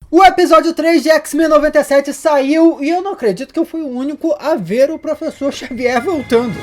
O episódio 3 de X-Men 97 saiu e eu não acredito que eu fui o único a ver o Professor Xavier voltando.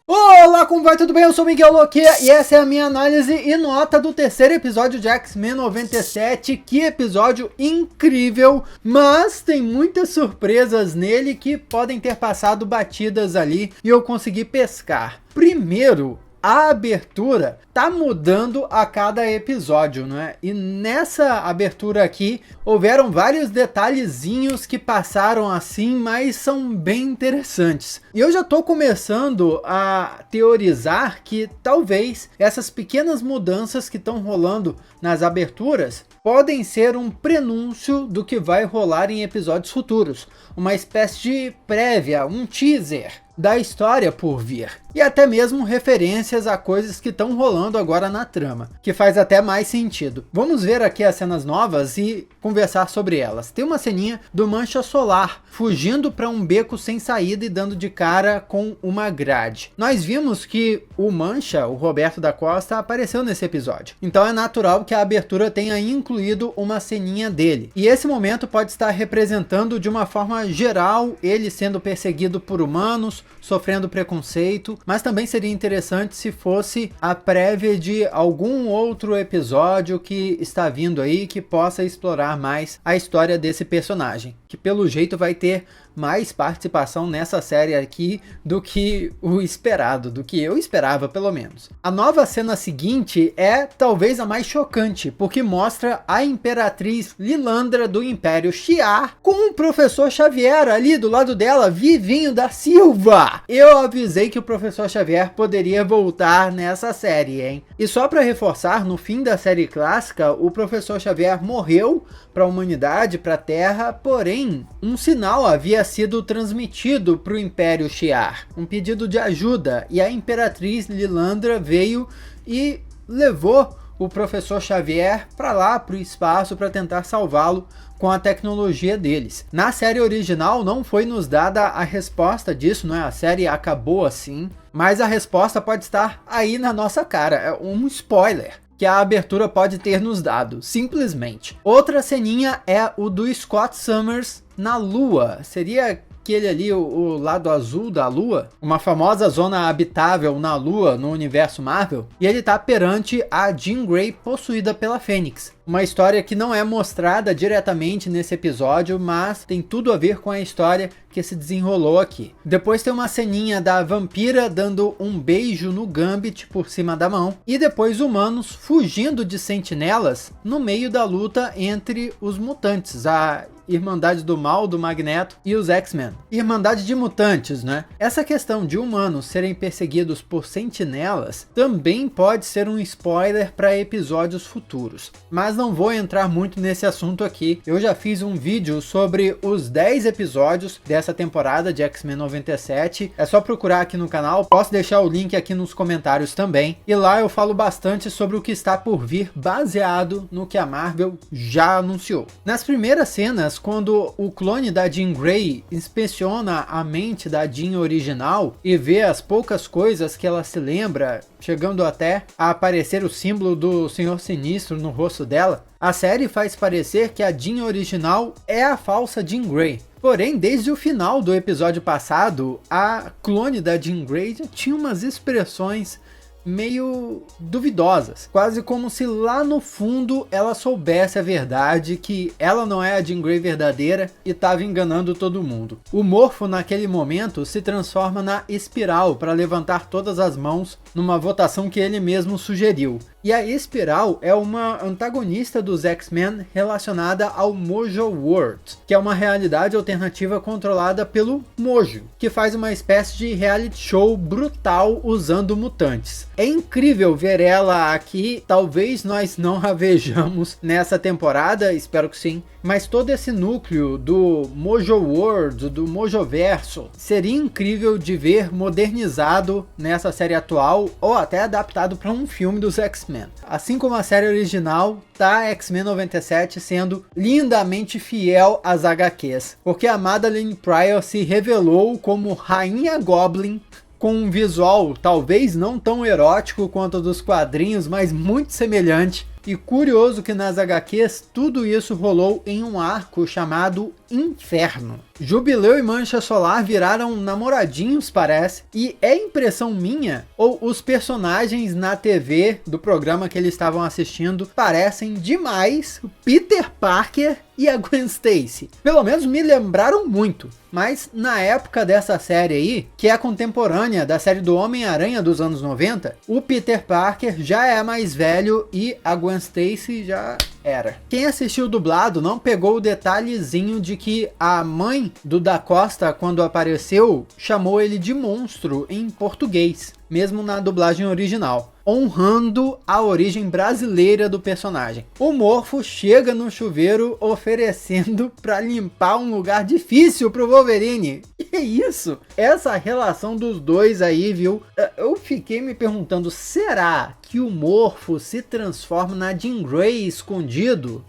Olá, como vai? Tudo bem? Eu sou Miguel Loquia e essa é a minha análise e nota do terceiro episódio de X-Men 97. Que episódio incrível, mas tem muitas surpresas nele que podem ter passado batidas ali e eu consegui pescar. Primeiro, a abertura tá mudando a cada episódio, não é? E nessa abertura aqui houveram vários detalhezinhos que passaram assim, mas são bem interessantes. E eu já tô começando a teorizar que talvez essas pequenas mudanças que estão rolando nas aberturas podem ser um prenúncio do que vai rolar em episódios futuros, uma espécie de prévia, um teaser da história por vir, e até mesmo referências a coisas que estão rolando agora na trama, que faz até mais sentido. Vamos ver aqui as cenas novas e conversar sobre elas. Tem uma ceninha do Mancha Solar fugindo para um beco sem saída e dando de cara com uma grade. Nós vimos que o Mancha, o Roberto da Costa, apareceu nesse episódio, então é natural que a abertura tenha incluído uma ceninha dele, e esse momento pode estar representando de uma forma geral ele sendo perseguido por humanos, sofrendo preconceito, mas também seria interessante se fosse a prévia de algum outro episódio que está vindo aí que possa explorar mais a história desse personagem, que pelo jeito vai ter mais participação nessa série aqui do que o esperado, do que eu esperava pelo menos. A nova cena seguinte é talvez a mais chocante, porque mostra a Imperatriz Lilandra do Império Shi'ar com o Professor Xavier ali do lado dela, vivinho da Silva. Eu avisei que o Professor Xavier poderia voltar nessa série, hein? E só para reforçar, no fim da série clássica, o Professor Xavier morreu para a humanidade, para a Terra, porém, um sinal havia sido transmitido para o Império Shi'ar, um pedido de ajuda, e a Imperatriz Lilandra veio e levou o Professor Xavier para lá, para o espaço, para tentar salvá-lo com a tecnologia deles. Na série original não foi nos dada a resposta disso, não é? A série acabou assim, mas a resposta pode estar aí na nossa cara, é um spoiler que a abertura pode ter nos dado, simplesmente. Outra ceninha é o do Scott Summers na Lua. Seria aquele ali, o lado azul da Lua, uma famosa zona habitável na Lua, no universo Marvel, e ele tá perante a Jean Grey possuída pela Fênix. Uma história que não é mostrada diretamente nesse episódio, mas tem tudo a ver com a história que se desenrolou aqui. Depois tem uma ceninha da Vampira dando um beijo no Gambit por cima da mão, e depois humanos fugindo de sentinelas no meio da luta entre os mutantes, a Irmandade do Mal, do Magneto e os X-Men. Irmandade de mutantes, né? Essa questão de humanos serem perseguidos por sentinelas também pode ser um spoiler para episódios futuros. Mas não vou entrar muito nesse assunto aqui. Eu já fiz um vídeo sobre os 10 episódios dessa temporada de X-Men 97. É só procurar aqui no canal. Posso deixar o link aqui nos comentários também. E lá eu falo bastante sobre o que está por vir, baseado no que a Marvel já anunciou. Nas primeiras cenas, quando o clone da Jean Grey inspeciona a mente da Jean original e vê as poucas coisas que ela se lembra, chegando até a aparecer o símbolo do Senhor Sinistro no rosto dela, a série faz parecer que a Jean original é a falsa Jean Grey. Porém, desde o final do episódio passado, a clone da Jean Grey já tinha umas expressões meio duvidosas, quase como se lá no fundo ela soubesse a verdade, que ela não é a Jean Grey verdadeira e estava enganando todo mundo. O Morfo naquele momento se transforma na Espiral para levantar todas as mãos numa votação que ele mesmo sugeriu. E a Espiral é uma antagonista dos X-Men relacionada ao Mojo World, que é uma realidade alternativa controlada pelo Mojo, que faz uma espécie de reality show brutal usando mutantes. É incrível ver ela aqui, talvez nós não a vejamos nessa temporada, espero que sim, mas todo esse núcleo do Mojo World, do Mojoverso, seria incrível de ver modernizado nessa série atual ou até adaptado para um filme dos X-Men. Assim como a série original, tá X-Men 97 sendo lindamente fiel às HQs, porque a Madelyne Pryor se revelou como Rainha Goblin, com um visual talvez não tão erótico quanto o dos quadrinhos, mas muito semelhante E curioso que nas HQs tudo isso rolou em um arco chamado Inferno. Jubileu e Mancha Solar viraram namoradinhos, parece, e é impressão minha ou os personagens na TV do programa que eles estavam assistindo parecem demais o Peter Parker e a Gwen Stacy. Pelo menos me lembraram muito. Mas na época dessa série aí, que é contemporânea da série do Homem-Aranha dos anos 90, o Peter Parker já é mais velho e a Gwen Stacy já era. Quem assistiu dublado não pegou o detalhezinho de que a mãe do Da Costa, quando apareceu, chamou ele de monstro em português, mesmo na dublagem original, honrando a origem brasileira do personagem. O Morpho chega no chuveiro oferecendo para limpar um lugar difícil pro Wolverine. Que isso? Essa relação dos dois aí, viu? Eu fiquei me perguntando, será que o Morpho se transforma na Jean Grey escondido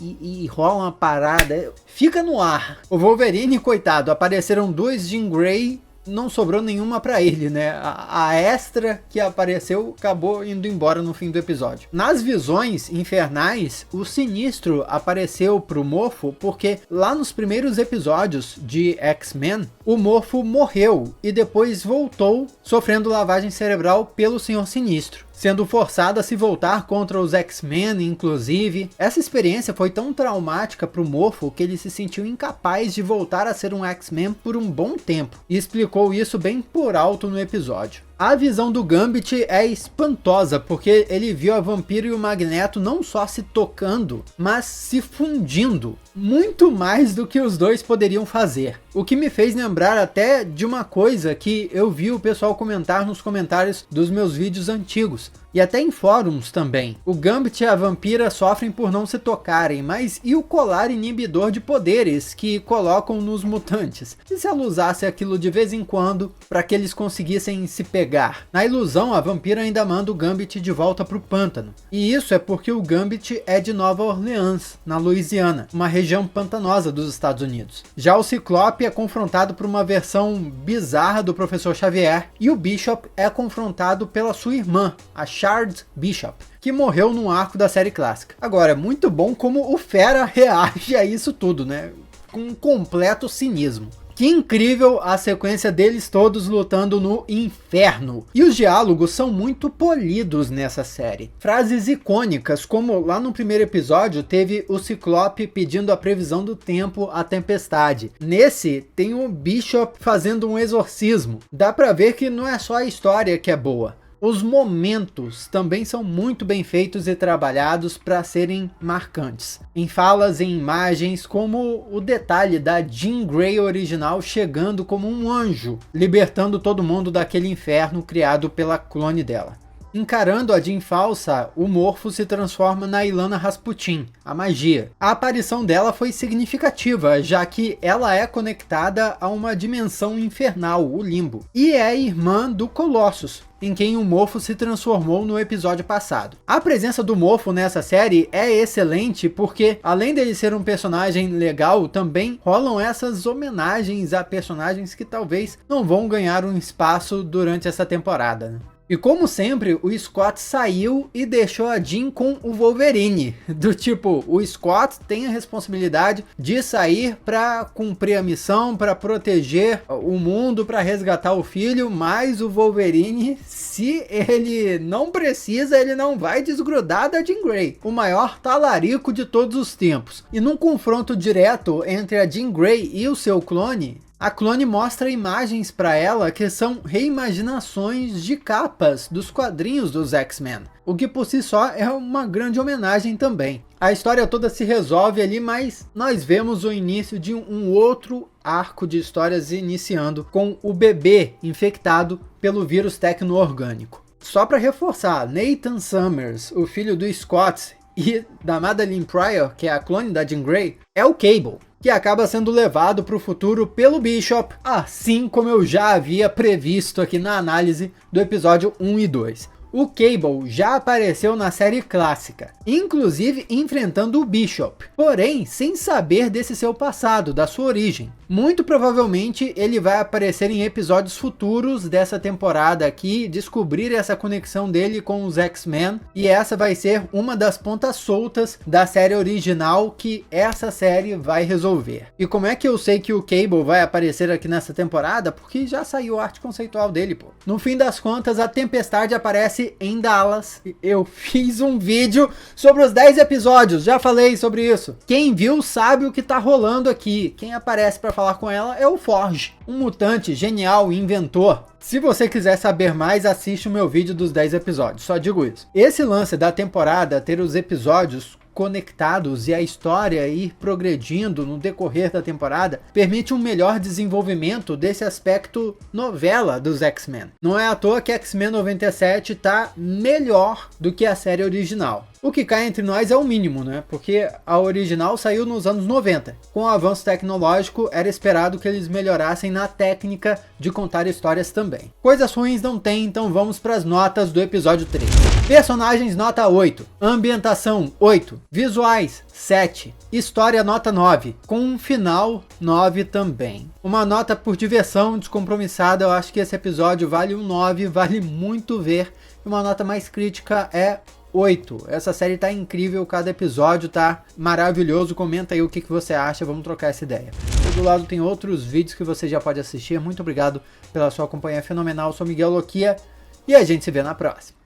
e rola uma parada? Fica no ar. O Wolverine, coitado, apareceram dois Jean Grey, não sobrou nenhuma pra ele, né? A extra que apareceu acabou indo embora no fim do episódio. Nas visões infernais, o Sinistro apareceu pro Morpho porque lá nos primeiros episódios de X-Men, o Morpho morreu e depois voltou sofrendo lavagem cerebral pelo Senhor Sinistro, sendo forçado a se voltar contra os X-Men, inclusive. Essa experiência foi tão traumática para o Morpho que ele se sentiu incapaz de voltar a ser um X-Men por um bom tempo, e explicou isso bem por alto no episódio. A visão do Gambit é espantosa, porque ele viu a Vampiro e o Magneto não só se tocando, mas se fundindo, muito mais do que os dois poderiam fazer. O que me fez lembrar até de uma coisa que eu vi o pessoal comentar nos comentários dos meus vídeos antigos, e até em fóruns também. O Gambit e a Vampira sofrem por não se tocarem, mas e o colar inibidor de poderes que colocam nos mutantes? E se ela usasse aquilo de vez em quando para que eles conseguissem se pegar? Na ilusão, a Vampira ainda manda o Gambit de volta pro pântano. E isso é porque o Gambit é de Nova Orleans, na Louisiana, uma região pantanosa dos Estados Unidos. Já o Ciclope é confrontado por uma versão bizarra do Professor Xavier, e o Bishop é confrontado pela sua irmã, a Shard Bishop, que morreu num arco da série clássica. Agora, é muito bom como o Fera reage a isso tudo, né? Com um completo cinismo. Que incrível a sequência deles todos lutando no inferno. E os diálogos são muito polidos nessa série. Frases icônicas, como lá no primeiro episódio teve o Ciclope pedindo a previsão do tempo à tempestade. Nesse tem o Bishop fazendo um exorcismo. Dá pra ver que não é só a história que é boa. Os momentos também são muito bem feitos e trabalhados para serem marcantes. Em falas e imagens, como o detalhe da Jean Grey original chegando como um anjo, libertando todo mundo daquele inferno criado pela clone dela. Encarando a Jean falsa, o Morpho se transforma na Ilana Rasputin, a magia. A aparição dela foi significativa, já que ela é conectada a uma dimensão infernal, o Limbo, e é irmã do Colossus, em quem o Morpho se transformou no episódio passado. A presença do Morpho nessa série é excelente porque, além dele ser um personagem legal, também rolam essas homenagens a personagens que talvez não vão ganhar um espaço durante essa temporada, né? E como sempre, o Scott saiu e deixou a Jean com o Wolverine. Do tipo, o Scott tem a responsabilidade de sair para cumprir a missão, para proteger o mundo, para resgatar o filho, mas o Wolverine, se ele não precisa, ele não vai desgrudar da Jean Grey, o maior talarico de todos os tempos. E num confronto direto entre a Jean Grey e o seu clone, a clone mostra imagens para ela que são reimaginações de capas dos quadrinhos dos X-Men, o que por si só é uma grande homenagem também. A história toda se resolve ali, mas nós vemos o início de um outro arco de histórias iniciando com o bebê infectado pelo vírus tecno-orgânico. Só para reforçar, Nathan Summers, o filho do Scott e da Madeline Pryor, que é a clone da Jean Grey, é o Cable, que acaba sendo levado para o futuro pelo Bishop, assim como eu já havia previsto aqui na análise do episódio 1 e 2. O Cable já apareceu na série clássica, inclusive enfrentando o Bishop, porém sem saber desse seu passado, da sua origem. Muito provavelmente ele vai aparecer em episódios futuros dessa temporada aqui, descobrir essa conexão dele com os X-Men, e essa vai ser uma das pontas soltas da série original que essa série vai resolver. E como é que eu sei que o Cable vai aparecer aqui nessa temporada? Porque já saiu a arte conceitual dele, pô. No fim das contas, a Tempestade aparece em Dallas. Eu fiz um vídeo sobre os 10 episódios, já falei sobre isso. Quem viu sabe o que tá rolando aqui. Quem aparece para falar com ela é o Forge, um mutante genial e inventor. Se você quiser saber mais, assiste o meu vídeo dos 10 episódios, só digo isso. Esse lance da temporada ter os episódios conectados e a história ir progredindo no decorrer da temporada permite um melhor desenvolvimento desse aspecto novela dos X-Men. Não é à toa que X-Men 97 tá melhor do que a série original. O que cai entre nós é o mínimo, né? Porque a original saiu nos anos 90. Com o avanço tecnológico, era esperado que eles melhorassem na técnica de contar histórias também. Coisas ruins não tem, então vamos para as notas do episódio 3. Personagens nota 8, ambientação 8, visuais 7, história nota 9, com um final 9 também. Uma nota por diversão descompromissada, eu acho que esse episódio vale um 9, vale muito ver. E uma nota mais crítica é 8. Essa série tá incrível, cada episódio tá maravilhoso. Comenta aí o que você acha, vamos trocar essa ideia. Do lado tem outros vídeos que você já pode assistir. Muito obrigado pela sua companhia fenomenal. Eu sou Miguel Loquia e a gente se vê na próxima.